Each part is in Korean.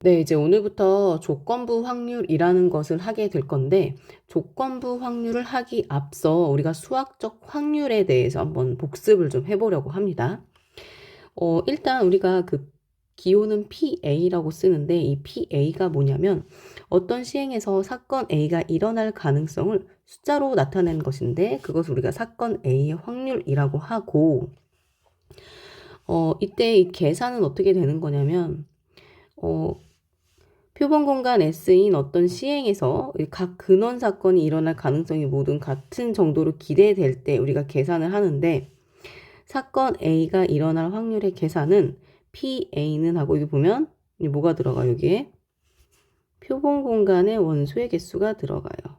네, 이제 오늘부터 조건부 확률이라는 것을 하게 될 건데, 조건부 확률을 하기 앞서 우리가 수학적 확률에 대해서 한번 복습을 좀 해보려고 합니다. 일단 우리가 그 기호는 PA라고 쓰는데, 이 PA가 뭐냐면, 어떤 시행에서 사건 A가 일어날 가능성을 숫자로 나타낸 것인데, 그것을 우리가 사건 A의 확률이라고 하고, 이때 이 계산은 어떻게 되는 거냐면, 어, 표본 공간 S인 어떤 시행에서 각 근원 사건이 일어날 가능성이 모두 같은 정도로 기대될 때 우리가 계산을 하는데, 사건 A가 일어날 확률의 계산은 PA는 하고, 여기 보면 뭐가 들어가요? 여기에 표본 공간의 원소의 개수가 들어가요.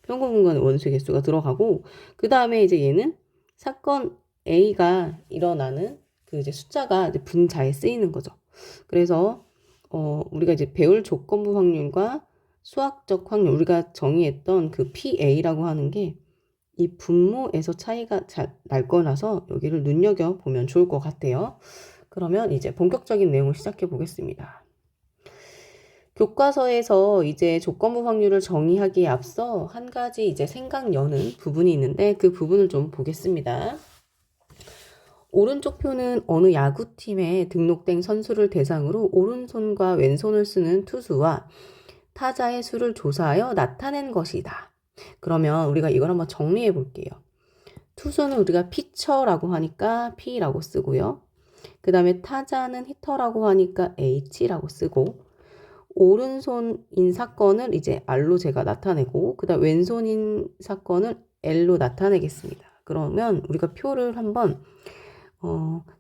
표본 공간의 원소의 개수가 들어가고, 그 다음에 이제 얘는 사건 A가 일어나는 그 이제 숫자가 이제 분자에 쓰이는 거죠. 그래서 우리가 이제 배울 조건부 확률과 수학적 확률, 우리가 정의했던 그 PA라고 하는 게 이 분모에서 차이가 잘 날 거라서 여기를 눈여겨보면 좋을 것 같아요. 그러면 이제 본격적인 내용을 시작해 보겠습니다. 교과서에서 이제 조건부 확률을 정의하기에 앞서 한 가지 이제 생각 여는 부분이 있는데, 그 부분을 좀 보겠습니다. 오른쪽 표는 어느 야구팀에 등록된 선수를 대상으로 오른손과 왼손을 쓰는 투수와 타자의 수를 조사하여 나타낸 것이다. 그러면 우리가 이걸 한번 정리해 볼게요. 투수는 우리가 피처라고 하니까 P라고 쓰고요. 그 다음에 타자는 히터라고 하니까 H라고 쓰고, 오른손인 사건을 이제 R로 제가 나타내고, 그 다음 왼손인 사건을 L로 나타내겠습니다. 그러면 우리가 표를 한번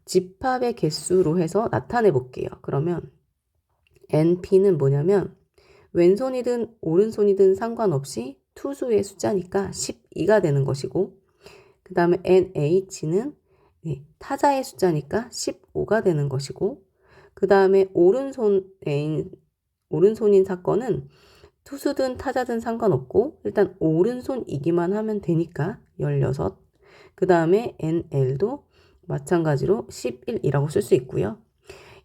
집합의 개수로 해서 나타내 볼게요. 그러면 NP는 뭐냐면 왼손이든 오른손이든 상관없이 투수의 숫자니까 12가 되는 것이고, 그 다음에 NH는 타자의 숫자니까 15가 되는 것이고, 그 다음에 오른손인 사건은 투수든 타자든 상관없고 일단 오른손이기만 하면 되니까 16. 그 다음에 NL도 마찬가지로 11이라고 쓸 수 있고요.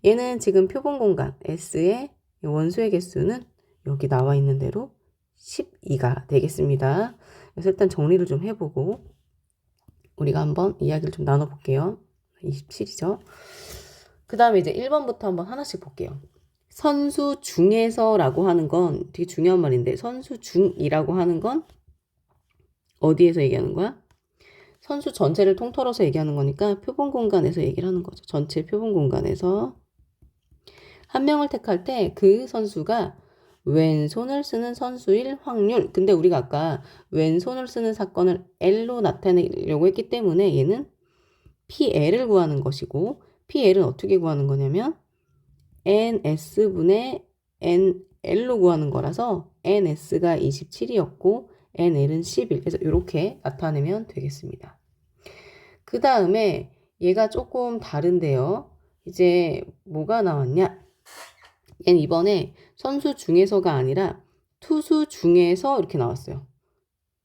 얘는 지금 표본 공간 S의 원소의 개수는 여기 나와 있는 대로 12가 되겠습니다. 그래서 일단 정리를 좀 해보고 우리가 한번 이야기를 좀 나눠볼게요. 27이죠. 그 다음에 이제 1번부터 한번 하나씩 볼게요. 선수 중에서라고 하는 건 되게 중요한 말인데, 선수 중이라고 하는 건 어디에서 얘기하는 거야? 선수 전체를 통틀어서 얘기하는 거니까 표본 공간에서 얘기를 하는 거죠. 전체 표본 공간에서 한 명을 택할 때 그 선수가 왼손을 쓰는 선수일 확률. 근데 우리가 아까 왼손을 쓰는 사건을 L로 나타내려고 했기 때문에 얘는 PL을 구하는 것이고, PL은 어떻게 구하는 거냐면 NS분의 NL로 구하는 거라서 NS가 27이었고 NL은 11. 그래서 이렇게 나타내면 되겠습니다. 그 다음에 얘가 조금 다른데요. 이제 뭐가 나왔냐? 얘는 이번에 선수 중에서가 아니라 투수 중에서 이렇게 나왔어요.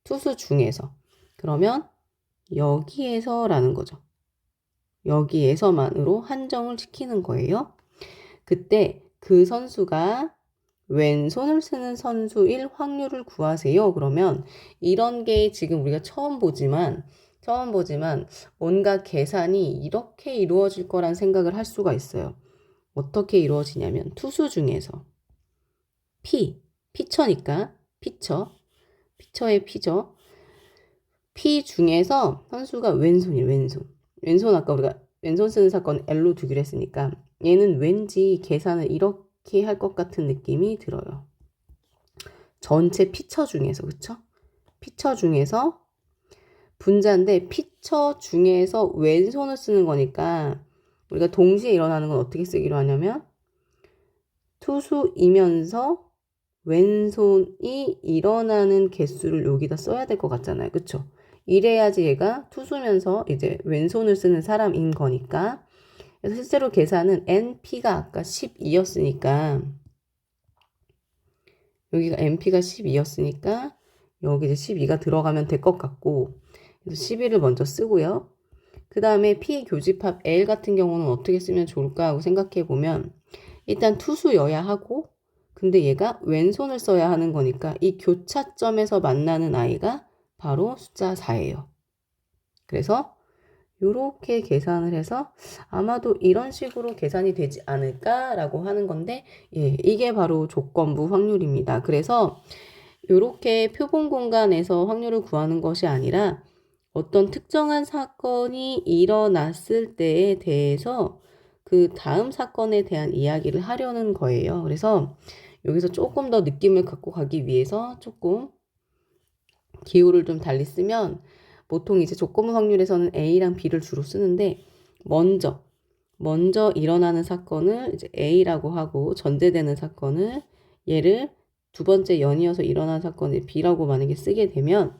투수 중에서. 그러면 여기에서라는 거죠. 여기에서만으로 한정을 시키는 거예요. 그때 그 선수가 왼손을 쓰는 선수일 확률을 구하세요. 그러면 이런 게 지금 우리가 처음 보지만 뭔가 계산이 이렇게 이루어질 거란 생각을 할 수가 있어요. 어떻게 이루어지냐면 투수 중에서 피처니까 피처의 피죠. 피 중에서 선수가 왼손이에요. 왼손 아까 우리가 왼손 쓰는 사건 L로 두기로 했으니까 얘는 왠지 계산을 이렇게 할 것 같은 느낌이 들어요. 전체 피처 중에서, 그쵸? 피처 중에서 분자인데 피처 중에서 왼손을 쓰는 거니까 우리가 동시에 일어나는 건 어떻게 쓰기로 하냐면 투수이면서 왼손이 일어나는 개수를 여기다 써야 될 것 같잖아요. 그쵸? 이래야지 얘가 투수면서 이제 왼손을 쓰는 사람인 거니까. 그래서 실제로 계산은 NP가 아까 12였으니까 여기가 NP가 12였으니까 여기 이제 12가 들어가면 될 것 같고, 그래서 12를 먼저 쓰고요. 그 다음에 P 교집합 L 같은 경우는 어떻게 쓰면 좋을까 하고 생각해 보면 일단 투수여야 하고 근데 얘가 왼손을 써야 하는 거니까 이 교차점에서 만나는 아이가 바로 숫자 4예요. 그래서 이렇게 계산을 해서 아마도 이런 식으로 계산이 되지 않을까라고 하는 건데 예, 이게 바로 조건부 확률입니다. 그래서 이렇게 표본 공간에서 확률을 구하는 것이 아니라 어떤 특정한 사건이 일어났을 때에 대해서 그 다음 사건에 대한 이야기를 하려는 거예요. 그래서 여기서 조금 더 느낌을 갖고 가기 위해서 조금 기호를 좀 달리 쓰면 보통 이제 조건부 확률에서는 A랑 B를 주로 쓰는데 먼저 일어나는 사건을 이제 A라고 하고 전제되는 사건을 얘를 두 번째 연이어서 일어난 사건을 B라고 만약에 쓰게 되면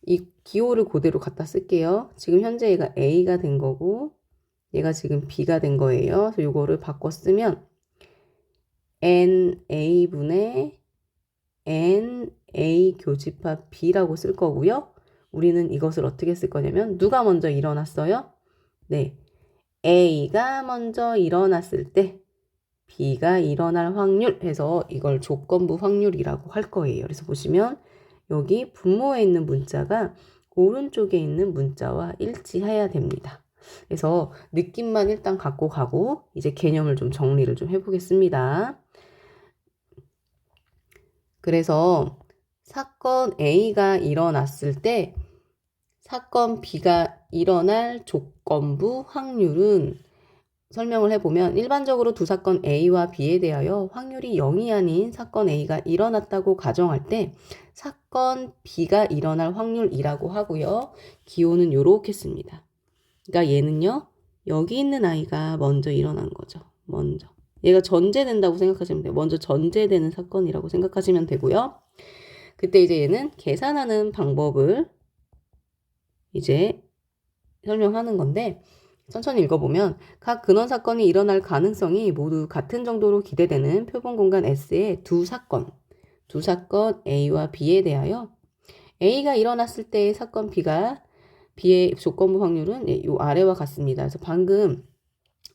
이 기호를 그대로 갖다 쓸게요. 지금 현재 얘가 A가 된 거고 얘가 지금 B가 된 거예요. 그래서 이거를 바꿔 쓰면 NA분의 NA 교집합 B라고 쓸 거고요. 우리는 이것을 어떻게 쓸 거냐면 누가 먼저 일어났어요? 네, A가 먼저 일어났을 때 B가 일어날 확률 해서 이걸 조건부 확률이라고 할 거예요. 그래서 보시면 여기 분모에 있는 문자가 오른쪽에 있는 문자와 일치해야 됩니다. 그래서 느낌만 일단 갖고 가고 이제 개념을 좀 정리를 좀 해보겠습니다. 그래서 사건 A가 일어났을 때 사건 B가 일어날 조건부 확률은 설명을 해보면 일반적으로 두 사건 A와 B에 대하여 확률이 0이 아닌 사건 A가 일어났다고 가정할 때 사건 B가 일어날 확률이라고 하고요. 기호는 요렇게 씁니다. 그러니까 얘는요. 여기 있는 아이가 먼저 일어난 거죠. 먼저. 얘가 전제된다고 생각하시면 돼요. 먼저 전제되는 사건이라고 생각하시면 되고요. 그때 이제 얘는 계산하는 방법을 이제 설명하는 건데 천천히 읽어보면 각 근원 사건이 일어날 가능성이 모두 같은 정도로 기대되는 표본 공간 S의 두 사건 A와 B에 대하여 A가 일어났을 때의 사건 B의 조건부 확률은 이 아래와 같습니다. 그래서 방금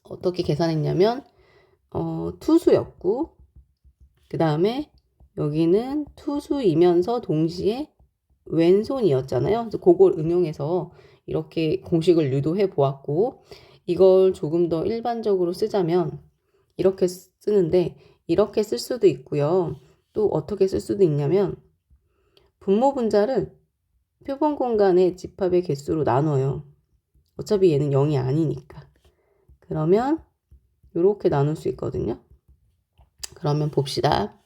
어떻게 계산했냐면 투수였고 그 다음에 여기는 투수이면서 동시에 왼손이었잖아요. 그래서 그걸 응용해서 이렇게 공식을 유도해 보았고 이걸 조금 더 일반적으로 쓰자면 이렇게 쓰는데 이렇게 쓸 수도 있고요. 또 어떻게 쓸 수도 있냐면 분모 분자를 표본 공간의 집합의 개수로 나눠요. 어차피 얘는 0이 아니니까. 그러면 이렇게 나눌 수 있거든요. 그러면 봅시다.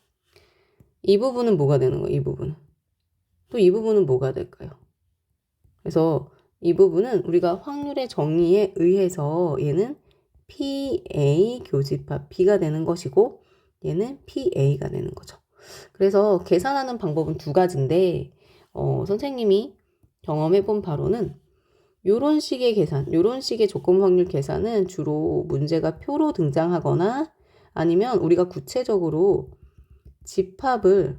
이 부분은 뭐가 되는 거예요? 이 부분은. 또 이 부분은 뭐가 될까요? 그래서 이 부분은 우리가 확률의 정의에 의해서 얘는 PA 교집합 B가 되는 것이고 얘는 PA가 되는 거죠. 그래서 계산하는 방법은 두 가지인데 선생님이 경험해본 바로는 요런 식의 계산, 요런 식의 조건 확률 계산은 주로 문제가 표로 등장하거나 아니면 우리가 구체적으로 집합을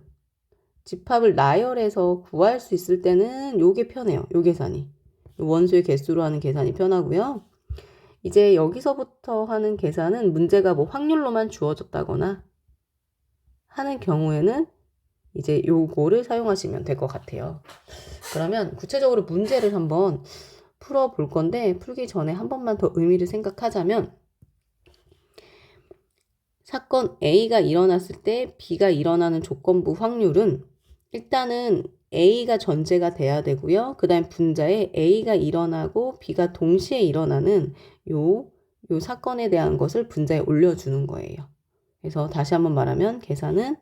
나열해서 구할 수 있을 때는 요게 편해요. 요 계산이. 원소의 개수로 하는 계산이 편하고요. 이제 여기서부터 하는 계산은 문제가 뭐 확률로만 주어졌다거나 하는 경우에는 이제 요거를 사용하시면 될 것 같아요. 그러면 구체적으로 문제를 한번 풀어볼 건데 풀기 전에 한 번만 더 의미를 생각하자면 사건 A가 일어났을 때 B가 일어나는 조건부 확률은 일단은 A가 전제가 돼야 되고요. 그 다음 분자에 A가 일어나고 B가 동시에 일어나는 요 사건에 대한 것을 분자에 올려주는 거예요. 그래서 다시 한번 말하면 계산은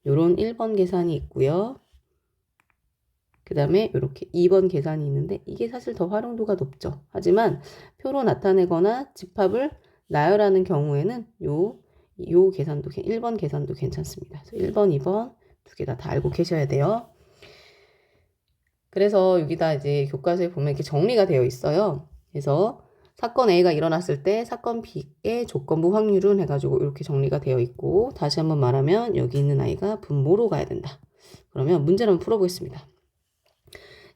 요런 1번 계산이 있고요. 그 다음에 이렇게 2번 계산이 있는데 이게 사실 더 활용도가 높죠. 하지만 표로 나타내거나 집합을 나열하는 경우에는 요 계산도 1번 계산도 괜찮습니다. 그래서 1번, 2번 두 개 다 알고 계셔야 돼요. 그래서 여기다 이제 교과서에 보면 이렇게 정리가 되어 있어요. 그래서 사건 A가 일어났을 때 사건 B의 조건부 확률은 해가지고 이렇게 정리가 되어 있고 다시 한번 말하면 여기 있는 아이가 분모로 가야 된다. 그러면 문제를 한번 풀어보겠습니다.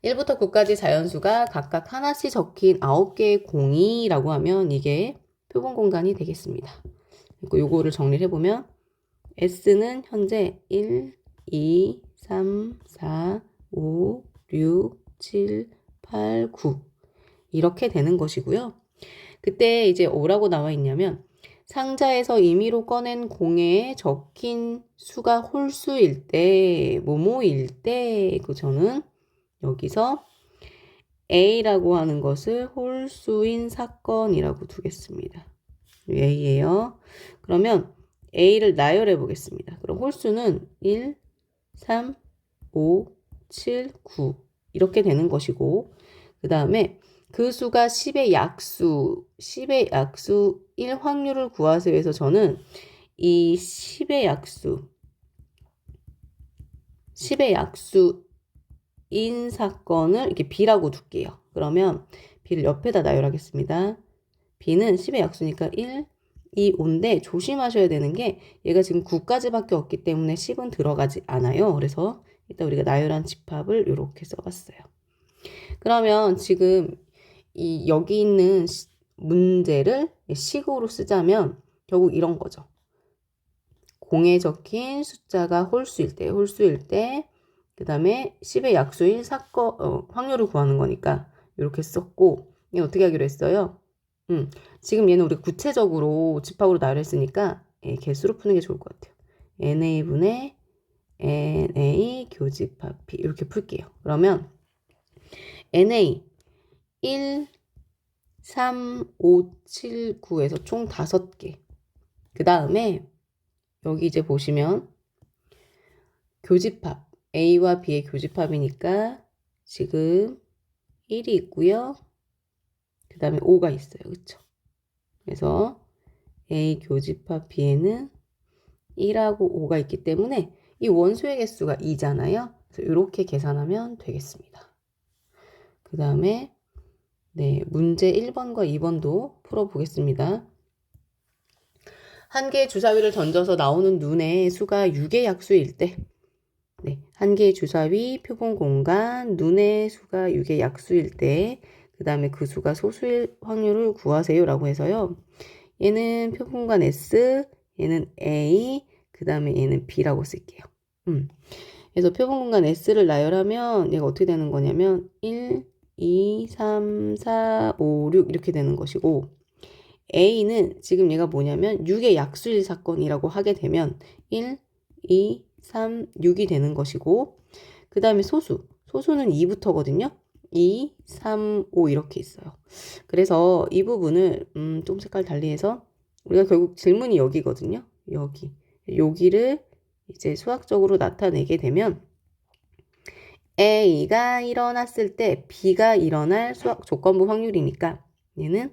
1부터 9까지 자연수가 각각 하나씩 적힌 9개의 공이라고 하면 이게 표본 공간이 되겠습니다. 그리고 요거를 정리를 해보면 S는 현재 1, 2, 3, 4, 5, 6, 7, 8, 9 이렇게 되는 것이고요. 그때 이제 뭐라고 나와 있냐면 상자에서 임의로 꺼낸 공에 적힌 수가 홀수일 때, 뭐뭐일 때, 그 저는 여기서 A라고 하는 것을 홀수인 사건이라고 두겠습니다. A예요. 그러면 A를 나열해 보겠습니다. 그럼 홀수는 1, 3, 5, 7, 9 이렇게 되는 것이고 그 다음에 그 수가 10의 약수일 확률을 구하세요 해서 저는 이 10의 약수인 사건을 이렇게 B라고 둘게요. 그러면 B를 옆에다 나열하겠습니다. B는 10의 약수니까 1, 2, 5인데 조심하셔야 되는 게 얘가 지금 9까지밖에 없기 때문에 10은 들어가지 않아요. 그래서 일단 우리가 나열한 집합을 이렇게 써봤어요. 그러면 지금 여기 있는 문제를 식으로 쓰자면 결국 이런 거죠. 공에 적힌 숫자가 홀수일 때, 그 다음에 10의 약수일 확률을 구하는 거니까 이렇게 썼고, 얘 어떻게 하기로 했어요? 지금 얘는 우리 구체적으로 집합으로 나열했으니까 개수로 푸는 게 좋을 것 같아요. NA분의 NA 교집합 P 이렇게 풀게요. 그러면 NA 1, 3, 5, 7, 9에서 총 5개. 그 다음에 여기 이제 보시면 교집합 A와 B의 교집합이니까 지금 1이 있고요. 그 다음에 5가 있어요. 그쵸? 그래서 A 교집합 B에는 1하고 5가 있기 때문에 이 원소의 개수가 2잖아요. 그래서 이렇게 계산하면 되겠습니다. 그 다음에 문제 1번과 2번도 풀어보겠습니다. 한 개의 주사위를 던져서 나오는 눈의 수가 6의 약수일 때, 한 개의 주사위, 표본 공간, 눈의 수가 6의 약수일 때, 그 다음에 그 수가 소수일 확률을 구하세요 라고 해서요. 얘는 표본 공간 S, 얘는 A, 그 다음에 얘는 B라고 쓸게요. 그래서 표본 공간 S를 나열하면 얘가 어떻게 되는 거냐면 1, 2, 3, 4, 5, 6 이렇게 되는 것이고 A는 지금 얘가 뭐냐면 6의 약수일 사건이라고 하게 되면 1, 2, 3, 6이 되는 것이고 그 다음에 소수는 2부터거든요. 2, 3, 5 이렇게 있어요. 그래서 이 부분을 좀 색깔 달리해서 우리가 결국 질문이 여기거든요. 여기를 이제 수학적으로 나타내게 되면 A가 일어났을 때 B가 일어날 수학 조건부 확률이니까 얘는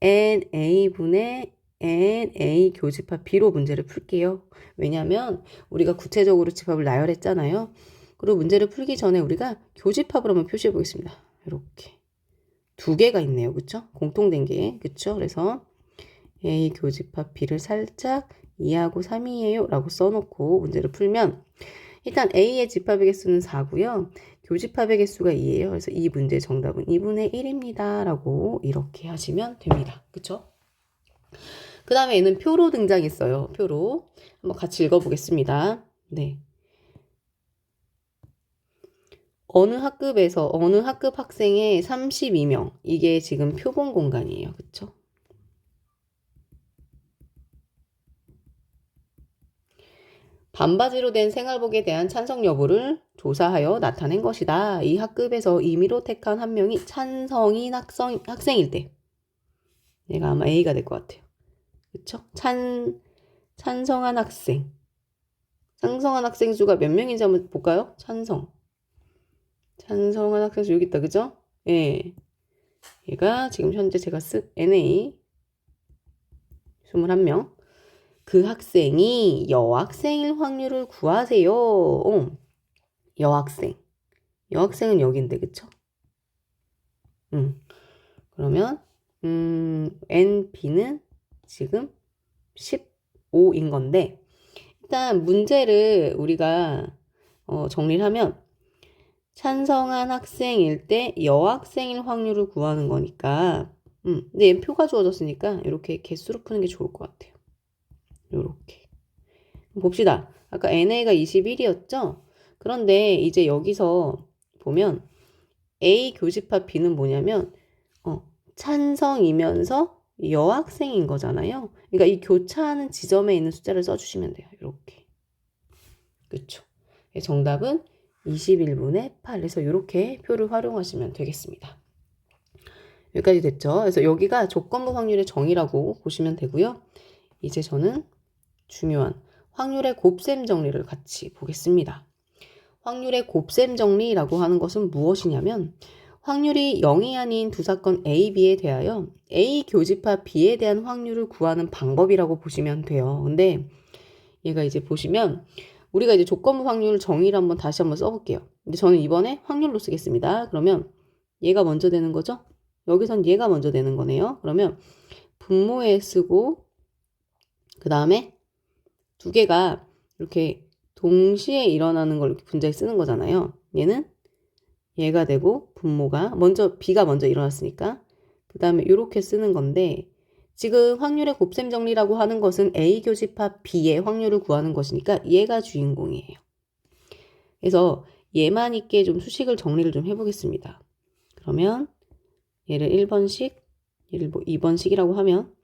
NA분의 NA 교집합 B로 문제를 풀게요. 왜냐하면 우리가 구체적으로 집합을 나열했잖아요. 그리고 문제를 풀기 전에 우리가 교집합을 한번 표시해 보겠습니다. 이렇게 2개가 있네요. 그쵸? 공통된 게. 그쵸? 그래서 A 교집합 B를 살짝 2하고 3이에요 라고 써놓고 문제를 풀면 일단 A의 집합의 개수는 4고요. 교집합의 개수가 2예요. 그래서 이 문제의 정답은 2분의 1입니다. 라고 이렇게 하시면 됩니다. 그쵸? 그 다음에 얘는 표로 등장했어요. 표로. 한번 같이 읽어보겠습니다. 네. 어느 학급 학생의 32명. 이게 지금 표본 공간이에요. 그쵸? 반바지로 된 생활복에 대한 찬성 여부를 조사하여 나타낸 것이다. 이 학급에서 임의로 택한 한 명이 찬성인 학생일 때. 얘가 아마 A가 될 것 같아요. 그쵸? 찬성한 학생. 찬성한 학생 수가 몇 명인지 한번 볼까요? 찬성한 학생 수 여기 있다. 그죠? 예. 얘가 지금 현재 제가 쓴 NA 21명. 그 학생이 여학생일 확률을 구하세요. 여학생. 여학생은 여기인데, 그쵸? 그러면, NB는 지금 15인 건데, 일단 문제를 우리가 정리를 하면, 찬성한 학생일 때 여학생일 확률을 구하는 거니까 근데 얘 표가 주어졌으니까 이렇게 개수로 푸는 게 좋을 것 같아요. 요렇게 봅시다. 아까 NA가 21이었죠? 그런데 이제 여기서 보면 A 교집합 B는 뭐냐면 찬성이면서 여학생인 거잖아요. 그러니까 이 교차하는 지점에 있는 숫자를 써주시면 돼요. 이렇게. 그렇죠. 정답은 21분의 8. 그래서 이렇게 표를 활용하시면 되겠습니다. 여기까지 됐죠? 그래서 여기가 조건부 확률의 정의라고 보시면 되고요. 이제 저는 중요한 확률의 곱셈 정리를 같이 보겠습니다. 확률의 곱셈 정리라고 하는 것은 무엇이냐면 확률이 0이 아닌 두 사건 A, B에 대하여 A 교집합 B에 대한 확률을 구하는 방법이라고 보시면 돼요. 근데 얘가 이제 보시면 우리가 이제 조건부 확률 정의를 다시 한번 써볼게요. 근데 저는 이번에 확률로 쓰겠습니다. 그러면 얘가 먼저 되는 거죠? 여기선 얘가 먼저 되는 거네요. 그러면 분모에 쓰고 그 다음에 두 개가 이렇게 동시에 일어나는 걸 이렇게 분자에 쓰는 거잖아요. 얘가 되고 분모가 B가 먼저 일어났으니까 그 다음에 이렇게 쓰는 건데 지금 확률의 곱셈 정리라고 하는 것은 A 교집합 B의 확률을 구하는 것이니까 얘가 주인공이에요. 그래서 얘만 있게 좀 수식을 정리를 좀 해보겠습니다. 그러면 얘를 1번씩, 얘를 2번씩이라고 하면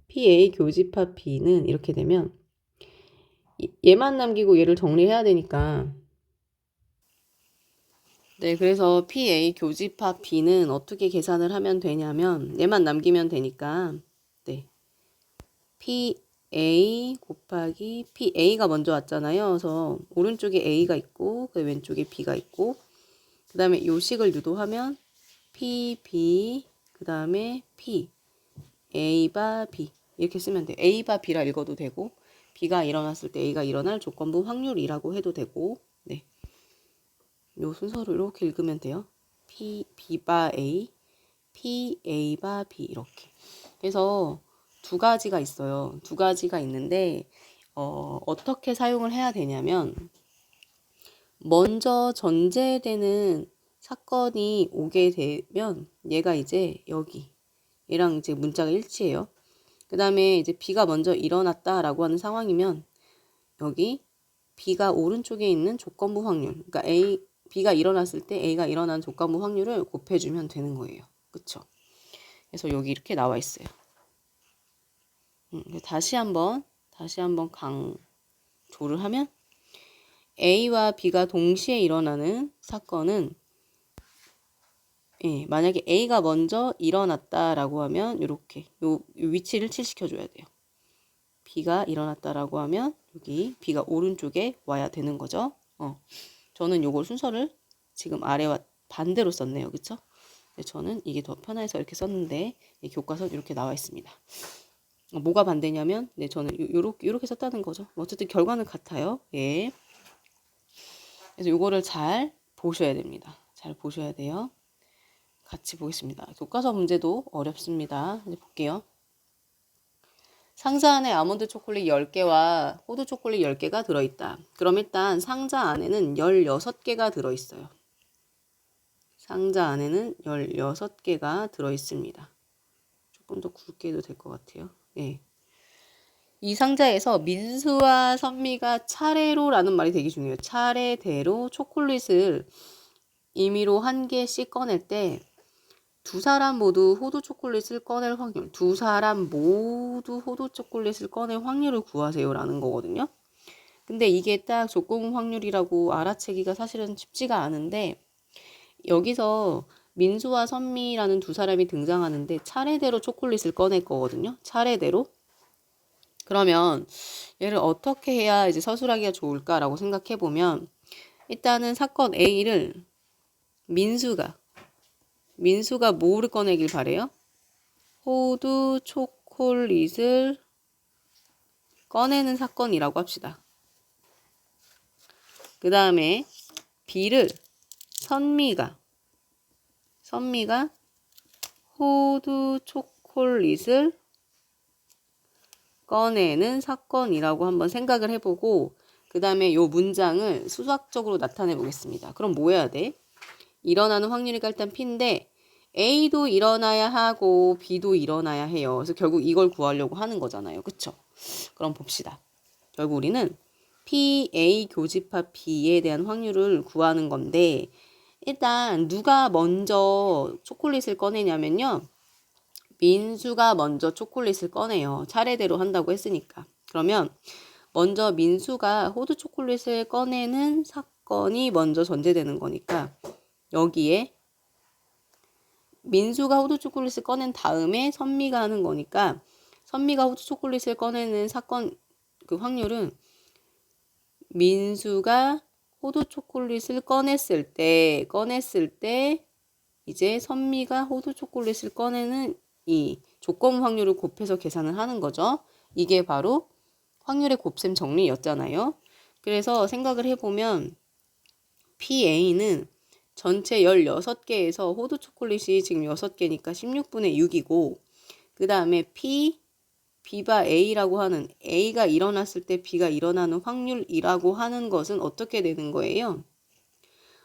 PA 교집합 B는 이렇게 되면 얘만 남기고 얘를 정리해야 되니까 네, 그래서 PA 교집합 B는 어떻게 계산을 하면 되냐면 얘만 남기면 되니까 네, PA 곱하기 PA가 먼저 왔잖아요. 그래서 오른쪽에 A가 있고 그 왼쪽에 B가 있고 그 다음에 요식을 유도하면 PB 그 다음에 P A바 B 이렇게 쓰면 돼요. A바 B라 읽어도 되고 B가 일어났을 때 A가 일어날 조건부 확률이라고 해도 되고 네. 요 순서로 이렇게 읽으면 돼요. B바 A, A바 B 이렇게. 그래서 두 가지가 있어요. 두 가지가 있는데 어떻게 사용을 해야 되냐면 먼저 전제되는 사건이 오게 되면 얘가 이제 여기 얘랑 이제 문자가 일치해요. 그 다음에 이제 B가 먼저 일어났다라고 하는 상황이면 여기 B가 오른쪽에 있는 조건부 확률, 그러니까 B가 일어났을 때 A가 일어난 조건부 확률을 곱해주면 되는 거예요. 그쵸? 그래서 여기 이렇게 나와 있어요. 다시 한번 강조를 하면 A와 B가 동시에 일어나는 사건은 만약에 A가 먼저 일어났다라고 하면 이렇게 요 위치를 칠시켜줘야 돼요. B가 일어났다라고 하면 여기 B가 오른쪽에 와야 되는 거죠. 저는 요걸 순서를 지금 아래와 반대로 썼네요. 그쵸? 저는 이게 더 편해서 이렇게 썼는데 교과서 이렇게 나와 있습니다. 뭐가 반대냐면 저는 요렇게 썼다는 거죠. 어쨌든 결과는 같아요. 예. 그래서 요거를 잘 보셔야 됩니다. 잘 보셔야 돼요. 같이 보겠습니다. 교과서 문제도 어렵습니다. 이제 볼게요. 상자 안에 아몬드 초콜릿 10개와 호두 초콜릿 10개가 들어있다. 그럼 일단 상자 안에는 16개가 들어있어요. 상자 안에는 16개가 들어있습니다. 조금 더 굵게 해도 될 것 같아요. 네. 이 상자에서 민수와 선미가 차례로라는 말이 되게 중요해요. 차례대로 초콜릿을 임의로 한 개씩 꺼낼 때 두 사람 모두 호두 초콜릿을 꺼낼 확률, 두 사람 모두 호두 초콜릿을 꺼낼 확률을 구하세요라는 거거든요. 근데 이게 딱 조건 확률이라고 알아채기가 사실은 쉽지가 않은데 여기서 민수와 선미라는 두 사람이 등장하는데 차례대로 초콜릿을 꺼낼 거거든요. 차례대로. 그러면 얘를 어떻게 해야 이제 서술하기가 좋을까라고 생각해 보면 일단은 사건 A를 민수가 뭐를 꺼내길 바래요? 호두 초콜릿을 꺼내는 사건이라고 합시다. 그 다음에 B를 선미가 호두 초콜릿을 꺼내는 사건이라고 한번 생각을 해보고 그 다음에 요 문장을 수학적으로 나타내 보겠습니다. 그럼 뭐 해야 돼? 일어나는 확률이니까 일단 P인데 A도 일어나야 하고 B도 일어나야 해요. 그래서 결국 이걸 구하려고 하는 거잖아요. 그쵸? 그럼 봅시다. 결국 우리는 PA 교집합 B에 대한 확률을 구하는 건데 일단 누가 먼저 초콜릿을 꺼내냐면요. 민수가 먼저 초콜릿을 꺼내요. 차례대로 한다고 했으니까. 그러면 먼저 민수가 호두 초콜릿을 꺼내는 사건이 먼저 전제되는 거니까 여기에 민수가 호두 초콜릿을 꺼낸 다음에 선미가 하는 거니까 선미가 호두 초콜릿을 꺼내는 사건 그 확률은 민수가 호두 초콜릿을 꺼냈을 때 이제 선미가 호두 초콜릿을 꺼내는 이 조건 확률을 곱해서 계산을 하는 거죠. 이게 바로 확률의 곱셈 정리였잖아요. 그래서 생각을 해보면 PA는 전체 16개에서 호두 초콜릿이 지금 6개니까 16분의 6이고 그 다음에 B바 A라고 하는 A가 일어났을 때 B가 일어나는 확률이라고 하는 것은 어떻게 되는 거예요?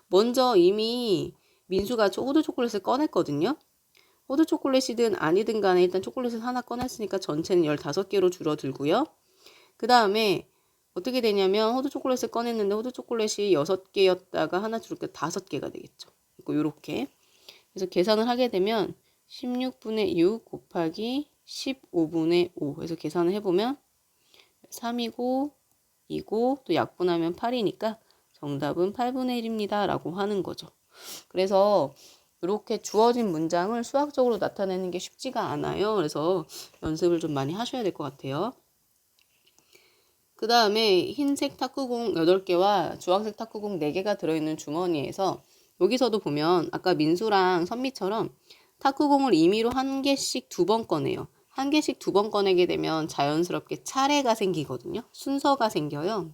먼저 이미 민수가 호두 초콜릿을 꺼냈거든요. 호두 초콜릿이든 아니든 간에 일단 초콜릿을 하나 꺼냈으니까 전체는 15개로 줄어들고요. 그 다음에 어떻게 되냐면 호두 초콜릿을 꺼냈는데 호두 초콜릿이 6개였다가 하나 줄게 5개가 되겠죠. 이렇게. 그래서 계산을 하게 되면 16분의 6 곱하기 15분의 5 해서 계산을 해보면 3이고 2고 또 약분하면 8이니까 정답은 8분의 1입니다. 라고 하는 거죠. 그래서 이렇게 주어진 문장을 수학적으로 나타내는 게 쉽지가 않아요. 그래서 연습을 좀 많이 하셔야 될 것 같아요. 그 다음에 흰색 탁구공 8개와 주황색 탁구공 4개가 들어있는 주머니에서 여기서도 보면 아까 민수랑 선미처럼 탁구공을 임의로 한 개씩 2번 꺼내요. 한 개씩 2번 꺼내게 되면 자연스럽게 차례가 생기거든요. 순서가 생겨요.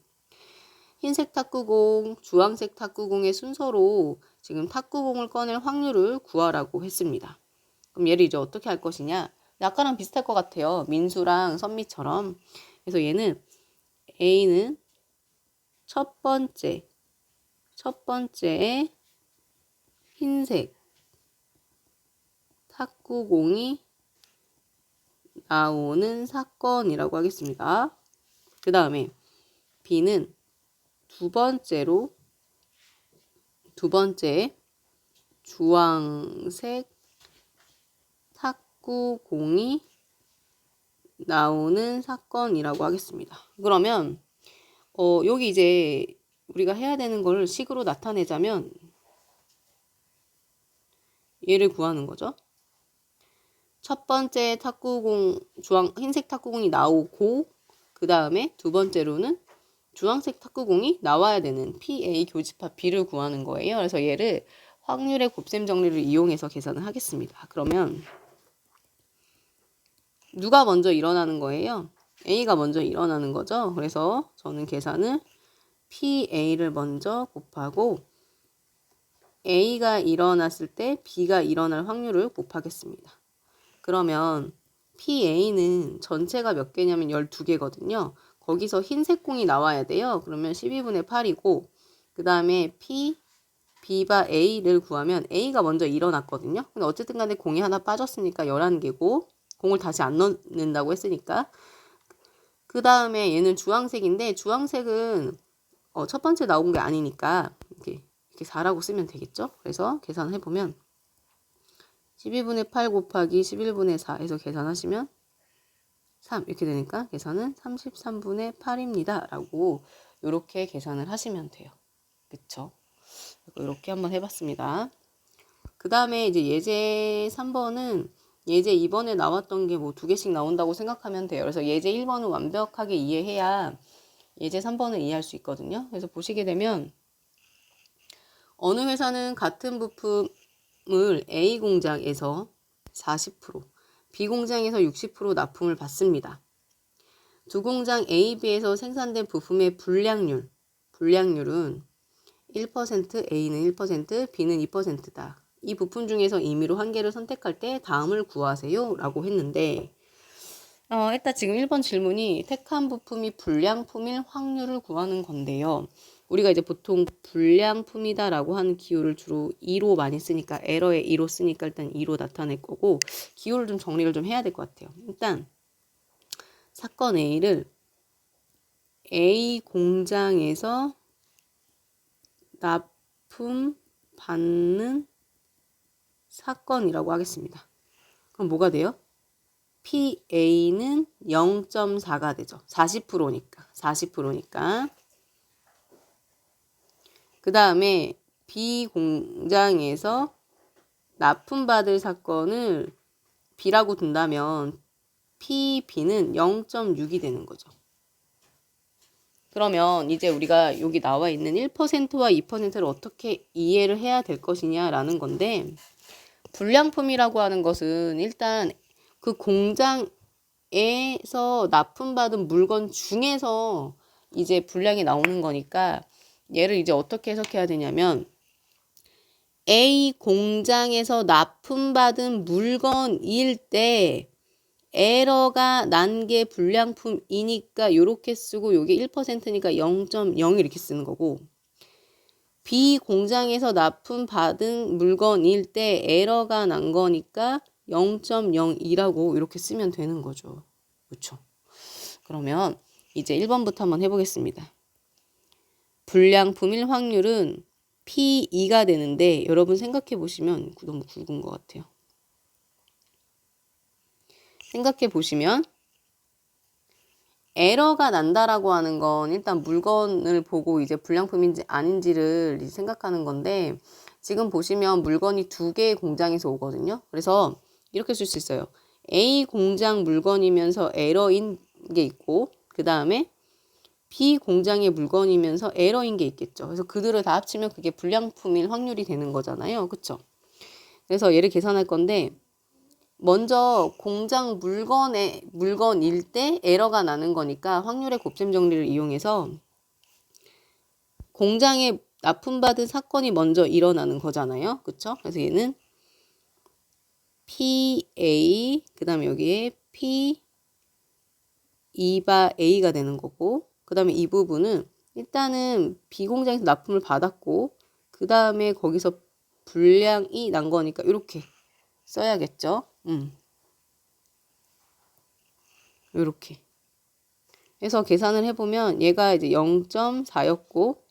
흰색 탁구공, 주황색 탁구공의 순서로 지금 탁구공을 꺼낼 확률을 구하라고 했습니다. 그럼 얘를 이제 어떻게 할 것이냐? 아까랑 비슷할 것 같아요. 민수랑 선미처럼. 그래서 얘는 A는 첫 번째에 흰색 탁구공이 나오는 사건이라고 하겠습니다. 그 다음에 B는 두 번째 주황색 탁구공이 나오는 사건이라고 하겠습니다. 그러면 여기 이제 우리가 해야 되는 걸 식으로 나타내자면 얘를 구하는 거죠. 첫 번째 탁구공 흰색 탁구공이 나오고 그 다음에 두 번째로는 주황색 탁구공이 나와야 되는 PA 교집합 B를 구하는 거예요. 그래서 얘를 확률의 곱셈 정리를 이용해서 계산을 하겠습니다. 그러면 누가 먼저 일어나는 거예요? A가 먼저 일어나는 거죠. 그래서 저는 계산을 PA를 먼저 곱하고 A가 일어났을 때 B가 일어날 확률을 곱하겠습니다. 그러면 PA는 전체가 몇 개냐면 12개거든요. 거기서 흰색 공이 나와야 돼요. 그러면 12분의 8이고 그 다음에 B바 A를 구하면 A가 먼저 일어났거든요. 근데 어쨌든 간에 공이 하나 빠졌으니까 11개고 공을 다시 안 넣는다고 했으니까 그 다음에 얘는 주황색인데 주황색은 첫 번째 나온 게 아니니까 이렇게 4라고 쓰면 되겠죠. 그래서 계산해보면 12분의 8 곱하기 11분의 4 해서 계산하시면 3 이렇게 되니까 계산은 33분의 8입니다. 라고 이렇게 계산을 하시면 돼요. 그쵸? 이렇게 한번 해봤습니다. 그 다음에 이제 예제 3번은 예제 2번에 나왔던 게 뭐 2개씩 나온다고 생각하면 돼요. 그래서 예제 1번은 완벽하게 이해해야 예제 3번을 이해할 수 있거든요. 그래서 보시게 되면 어느 회사는 같은 부품을 A 공장에서 40%, B 공장에서 60% 납품을 받습니다. 두 공장 A, B에서 생산된 부품의 불량률은 1%, A는 1%, B는 2%다. 이 부품 중에서 임의로 한 개를 선택할 때 다음을 구하세요. 라고 했는데 일단 지금 1번 질문이 택한 부품이 불량품일 확률을 구하는 건데요. 우리가 이제 보통 불량품이다 라고 하는 기호를 주로 2로 많이 쓰니까 에러에 2로 쓰니까 일단 2로 나타낼 거고 기호를 좀 정리를 좀 해야 될 것 같아요. 일단 사건 A를 A 공장에서 납품 받는 사건이라고 하겠습니다. 그럼 뭐가 돼요? PA는 0.4가 되죠. 40%니까. 40%니까. 그 다음에 B 공장에서 납품받을 사건을 B라고 둔다면 PB는 0.6이 되는 거죠. 그러면 이제 우리가 여기 나와 있는 1%와 2%를 어떻게 이해를 해야 될 것이냐라는 건데 불량품이라고 하는 것은 일단 그 공장에서 납품받은 물건 중에서 이제 불량이 나오는 거니까 얘를 이제 어떻게 해석해야 되냐면 A 공장에서 납품받은 물건일 때 에러가 난 게 불량품이니까 이렇게 쓰고 요게 1%니까 0.0 이렇게 쓰는 거고 B 공장에서 납품받은 물건일 때 에러가 난 거니까 0.02라고 이렇게 쓰면 되는 거죠. 그렇죠? 그러면 이제 1번부터 한번 해보겠습니다. 불량품일 확률은 P2가 되는데 여러분 생각해 보시면 너무 굵은 것 같아요. 생각해 보시면 에러가 난다라고 하는 건 일단 물건을 보고 이제 불량품인지 아닌지를 생각하는 건데 지금 보시면 물건이 2개의 공장에서 오거든요. 그래서 이렇게 쓸 수 있어요. A 공장 물건이면서 에러인 게 있고 그 다음에 B 공장의 물건이면서 에러인 게 있겠죠. 그래서 그들을 다 합치면 그게 불량품일 확률이 되는 거잖아요. 그쵸? 그래서 얘를 계산할 건데 먼저 공장 물건일 때 에러가 나는 거니까 확률의 곱셈 정리를 이용해서 공장에 납품받은 사건이 먼저 일어나는 거잖아요. 그쵸? 그래서 얘는 PA 그 다음에 여기에 P2바 A가 되는 거고 그 다음에 이 부분은 일단은 B 공장에서 납품을 받았고 그 다음에 거기서 불량이 난 거니까 이렇게 써야겠죠. 이렇게 해서 계산을 해보면 얘가 이제 0.4였고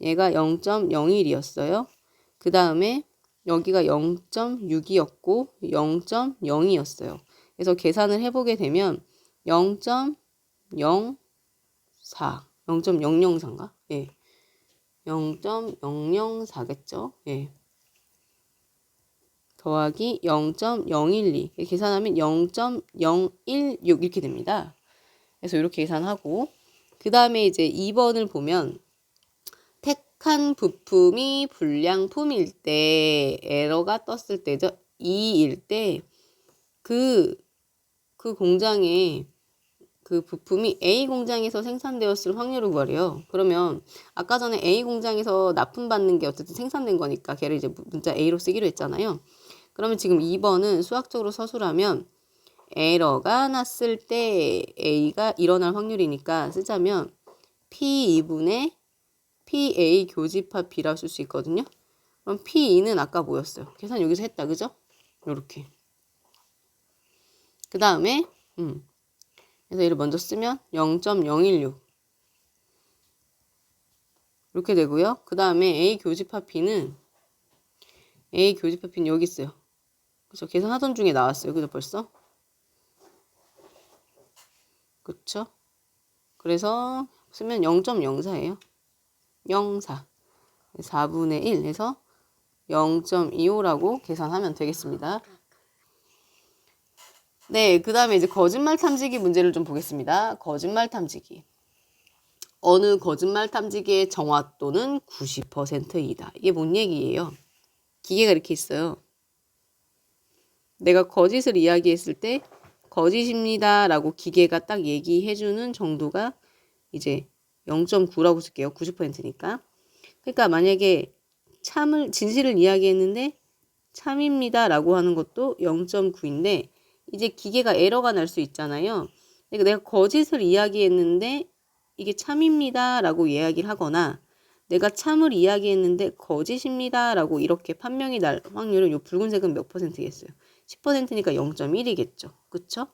얘가 0.01이었어요. 그 다음에 여기가 0.6이었고 0.0이었어요. 그래서 계산을 해보게 되면 0.04, 0.004인가? 예. 0.004겠죠? 예. 더하기 0.012 계산하면 0.016 이렇게 됩니다. 그래서 이렇게 계산하고 그 다음에 이제 2번을 보면 택한 부품이 불량품일 때 에러가 떴을 때죠. 2일 때 그 공장에 그 부품이 A 공장에서 생산되었을 확률을 구하래요. 그러면 아까 전에 A 공장에서 납품받는 게 어쨌든 생산된 거니까 걔를 이제 문자 A로 쓰기로 했잖아요. 그러면 지금 2번은 수학적으로 서술하면 에러가 났을 때 A가 일어날 확률이니까 쓰자면 P2분의 PA 교집합 B라고 쓸 수 있거든요. 그럼 P2는 아까 뭐였어요? 계산 여기서 했다. 그죠? 요렇게. 그 다음에 그래서 얘를 먼저 쓰면 0.016 이렇게 되고요. 그 다음에 A 교집합 B는 여기 있어요. 그래서 계산하던 중에 나왔어요. 그죠 벌써? 그쵸? 그래서 쓰면 0.04예요. 04. 4분의 1 해서 0.25라고 계산하면 되겠습니다. 네, 그 다음에 이제 거짓말 탐지기 문제를 좀 보겠습니다. 거짓말 탐지기. 어느 거짓말 탐지기의 정확도는 90%이다. 이게 뭔 얘기예요? 기계가 이렇게 있어요. 내가 거짓을 이야기했을 때 거짓입니다 라고 기계가 딱 얘기해주는 정도가 이제 0.9라고 쓸게요. 90%니까. 그러니까 만약에 진실을 이야기했는데 참입니다 라고 하는 것도 0.9인데 이제 기계가 에러가 날 수 있잖아요. 그러니까 내가 거짓을 이야기했는데 이게 참입니다 라고 이야기를 하거나 내가 참을 이야기했는데 거짓입니다. 라고 이렇게 판명이 날 확률은 요 붉은색은 몇 %겠어요? 10%니까 0.1이겠죠. 그쵸?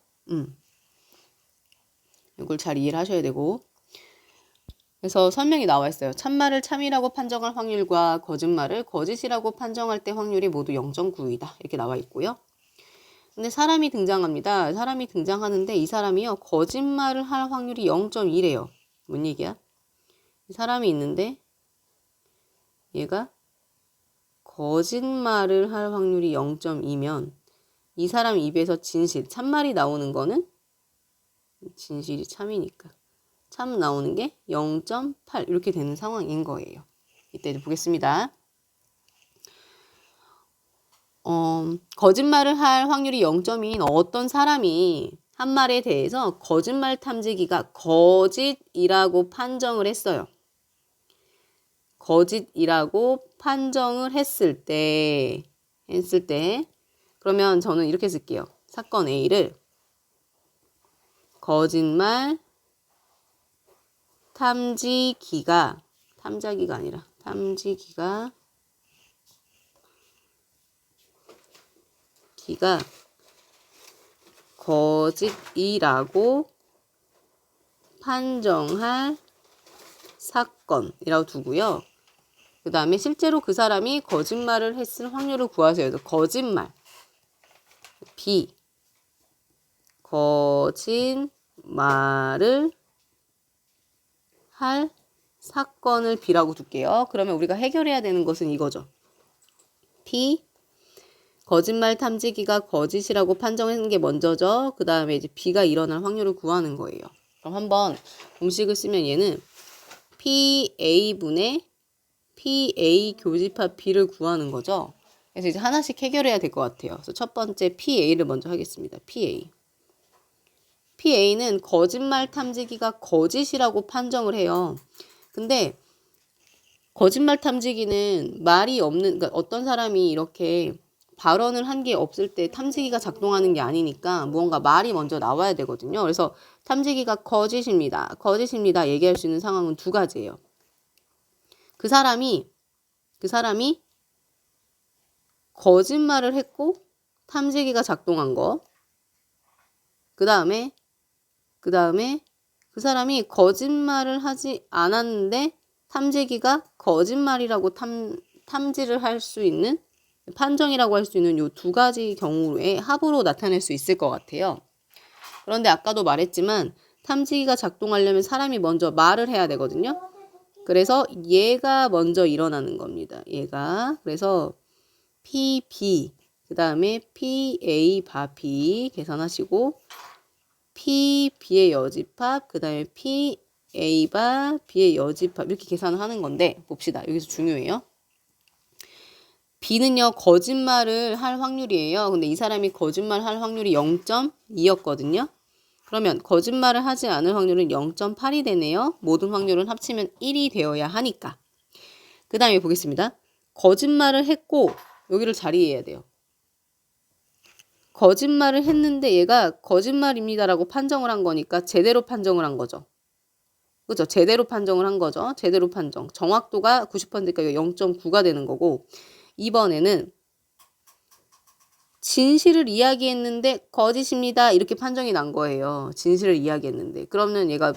이걸 잘 이해를 하셔야 되고. 그래서 설명이 나와 있어요. 참말을 참이라고 판정할 확률과 거짓말을 거짓이라고 판정할 때 확률이 모두 0.9이다. 이렇게 나와 있고요. 근데 사람이 등장합니다. 사람이 등장하는데 이 사람이요. 거짓말을 할 확률이 0.2래요. 뭔 얘기야? 이 사람이 있는데 얘가 거짓말을 할 확률이 0.2면 이 사람 입에서 진실, 참말이 나오는 거는 진실이 참이니까 참 나오는 게 0.8 이렇게 되는 상황인 거예요. 이때 보겠습니다. 거짓말을 할 확률이 0.2인 어떤 사람이 한 말에 대해서 거짓말 탐지기가 거짓이라고 판정을 했어요. 거짓이라고 판정을 했을 때 그러면 저는 이렇게 쓸게요. 사건 A를 거짓말 탐지기가 거짓이라고 판정할 사건이라고 두고요. 그 다음에 실제로 그 사람이 거짓말을 했을 확률을 구하세요. 그래서 거짓말 B 거짓말을 할 사건을 B라고 둘게요. 그러면 우리가 해결해야 되는 것은 이거죠. P 거짓말 탐지기가 거짓이라고 판정하는 게 먼저죠. 그 다음에 이제 B가 일어날 확률을 구하는 거예요. 그럼 한번 공식을 쓰면 얘는 PA분의 PA 교집합 B를 구하는 거죠. 그래서 이제 하나씩 해결해야 될 것 같아요. 그래서 첫 번째 PA를 먼저 하겠습니다. PA는 거짓말 탐지기가 거짓이라고 판정을 해요. 근데 거짓말 탐지기는 말이 없는, 그러니까 어떤 사람이 이렇게 발언을 한 게 없을 때 탐지기가 작동하는 게 아니니까 무언가 말이 먼저 나와야 되거든요. 그래서 탐지기가 거짓입니다. 얘기할 수 있는 상황은 두 가지예요. 그 사람이 거짓말을 했고 탐지기가 작동한 거. 그 다음에 그 사람이 거짓말을 하지 않았는데 탐지기가 거짓말이라고 탐지를 할 수 있는 판정이라고 할 수 있는 요 두 가지 경우의 합으로 나타낼 수 있을 것 같아요. 그런데 아까도 말했지만 탐지기가 작동하려면 사람이 먼저 말을 해야 되거든요. 그래서 얘가 먼저 일어나는 겁니다. 얘가. 그래서 PB 그 다음에 PA 바 B 계산하시고 PB의 여집합 그 다음에 PA 바 B의 여집합 이렇게 계산을 하는 건데 봅시다. 여기서 중요해요. B는요 거짓말을 할 확률이에요. 근데 이 사람이 거짓말 할 확률이 0.2였거든요. 그러면 거짓말을 하지 않을 확률은 0.8이 되네요. 모든 확률은 합치면 1이 되어야 하니까. 그 다음에 보겠습니다. 거짓말을 했고 여기를 잘 이해해야 돼요. 거짓말을 했는데 얘가 거짓말입니다라고 판정을 한 거니까 제대로 판정을 한 거죠. 그죠? 제대로 판정을 한 거죠. 제대로 판정. 정확도가 90%니까 0.9가 되는 거고 이번에는 진실을 이야기했는데 거짓입니다. 이렇게 판정이 난 거예요. 진실을 이야기했는데. 그러면 얘가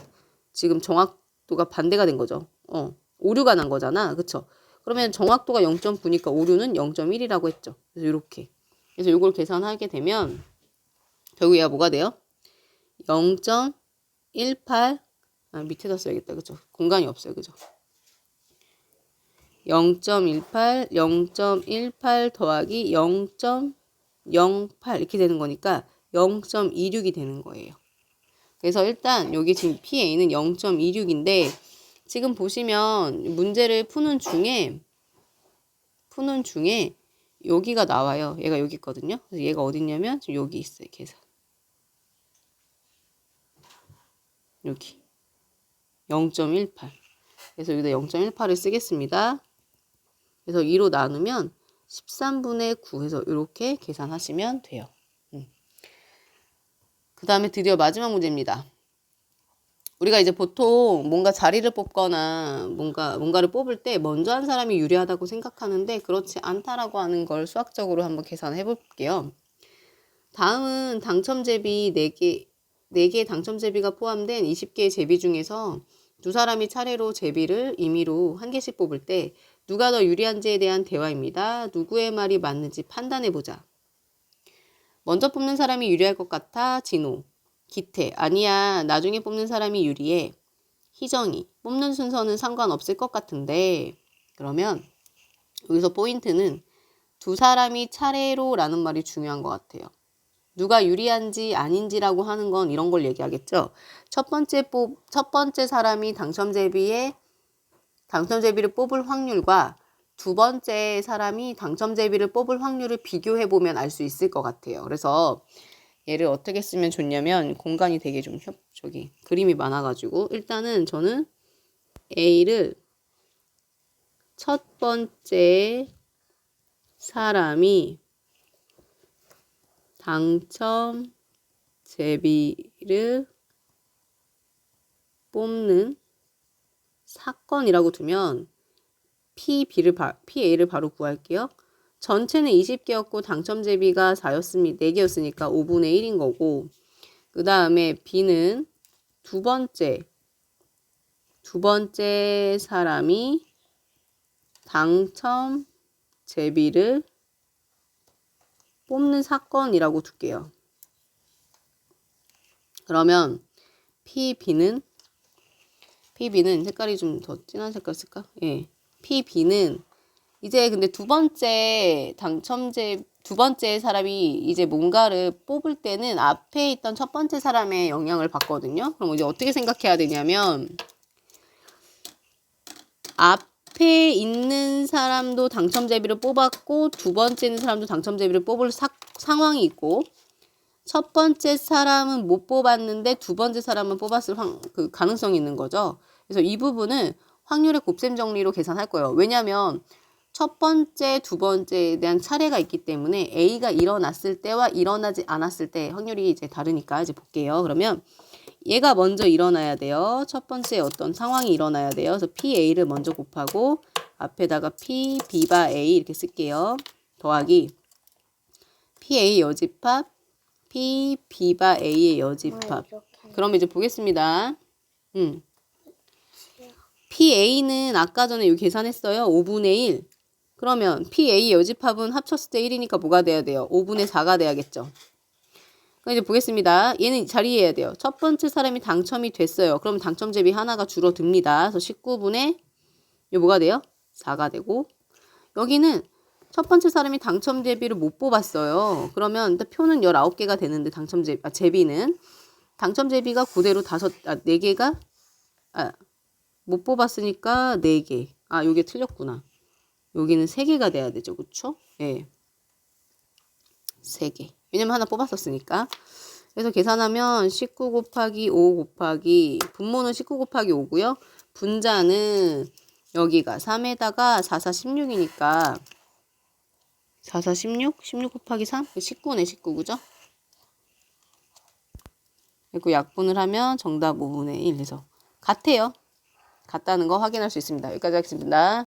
지금 정확도가 반대가 된 거죠. 오류가 난 거잖아. 그쵸? 그러면 정확도가 0.9니까 오류는 0.1이라고 했죠. 그래서 이렇게. 그래서 이걸 계산하게 되면 결국 얘가 뭐가 돼요? 0.18 밑에다 써야겠다. 그죠? 공간이 없어요. 그죠? 0.18 더하기 0.08 이렇게 되는 거니까 0.26이 되는 거예요. 그래서 일단 여기 지금 PA는 0.26인데 지금 보시면 문제를 푸는 중에 여기가 나와요. 얘가 여기 있거든요. 그래서 얘가 어디 있냐면 지금 여기 있어요. 계산. 여기 0.18 그래서 여기다 0.18을 쓰겠습니다. 그래서 2로 나누면 13분의 9 해서 이렇게 계산하시면 돼요. 그 다음에 드디어 마지막 문제입니다. 우리가 이제 보통 뭔가 자리를 뽑거나 뭔가를 뽑을 때 먼저 한 사람이 유리하다고 생각하는데 그렇지 않다라고 하는 걸 수학적으로 한번 계산해 볼게요. 다음은 당첨제비 4개의 당첨제비가 포함된 20개의 제비 중에서 두 사람이 차례로 제비를 임의로 한 개씩 뽑을 때 누가 더 유리한지에 대한 대화입니다. 누구의 말이 맞는지 판단해 보자. 먼저 뽑는 사람이 유리할 것 같아. 진호. 기태. 아니야. 나중에 뽑는 사람이 유리해. 희정이. 뽑는 순서는 상관없을 것 같은데. 그러면 여기서 포인트는 두 사람이 차례로 라는 말이 중요한 것 같아요. 누가 유리한지 아닌지라고 하는 건 이런 걸 얘기하겠죠. 첫 번째 사람이 당첨제비를 뽑을 확률과 두 번째 사람이 당첨제비를 뽑을 확률을 비교해 보면 알 수 있을 것 같아요. 그래서 얘를 어떻게 쓰면 좋냐면 공간이 되게 좀 그림이 많아가지고 일단은 저는 A를 첫 번째 사람이 당첨 제비를 뽑는 사건이라고 두면 PA를 바로 구할게요. 전체는 20개였고 당첨 제비가 4개였으니까 5분의 1인 거고 그 다음에 B는 두 번째 사람이 당첨 제비를 뽑는 사건이라고 둘게요. 그러면 PB는 색깔이 좀 더 진한 색깔 쓸까? 예. PB는 이제 근데 두 번째 사람이 이제 뭔가를 뽑을 때는 앞에 있던 첫 번째 사람의 영향을 받거든요. 그럼 이제 어떻게 생각해야 되냐면 앞에 있는 사람도 당첨제비를 뽑았고 두 번째 있는 사람도 당첨제비를 뽑을 상황이 있고 첫 번째 사람은 못 뽑았는데 두 번째 사람은 뽑았을 그 가능성이 있는 거죠. 그래서 이 부분은 확률의 곱셈 정리로 계산할 거예요. 왜냐하면 첫 번째, 두 번째에 대한 차례가 있기 때문에 A가 일어났을 때와 일어나지 않았을 때 확률이 이제 다르니까 이제 볼게요. 그러면 얘가 먼저 일어나야 돼요. 첫 번째 어떤 상황이 일어나야 돼요. 그래서 PA를 먼저 곱하고 앞에다가 PB바 A 이렇게 쓸게요. 더하기 PA 여집합 PB바 A의 여집합. 그러면 이제 보겠습니다. PA는 아까 전에 여기 계산했어요. 5분의 1. 그러면 PA 여집합은 합쳤을 때 1이니까 뭐가 돼야 돼요? 5분의 4가 돼야겠죠. 그럼 이제 보겠습니다. 얘는 자리해야 돼요. 첫 번째 사람이 당첨이 됐어요. 그럼 당첨제비 하나가 줄어듭니다. 그래서 19분의 이거 뭐가 돼요? 4가 되고 여기는 첫 번째 사람이 당첨제비를 못 뽑았어요. 그러면 표는 19개가 되는데 제비는 당첨제비가 그대로 4개가 못 뽑았으니까 4개. 요게 틀렸구나. 여기는 3개가 돼야 되죠. 그쵸? 예. 3개. 왜냐면 하나 뽑았었으니까. 그래서 계산하면 19 곱하기 5 곱하기 분모는 19 곱하기 5고요. 분자는 여기가 3에다가 4, 4, 16이니까 4, 4, 16? 16 곱하기 3? 19네, 19, 그죠? 그리고 약분을 하면 정답 5분의 1 해서 같아요. 같다는 거 확인할 수 있습니다. 여기까지 하겠습니다.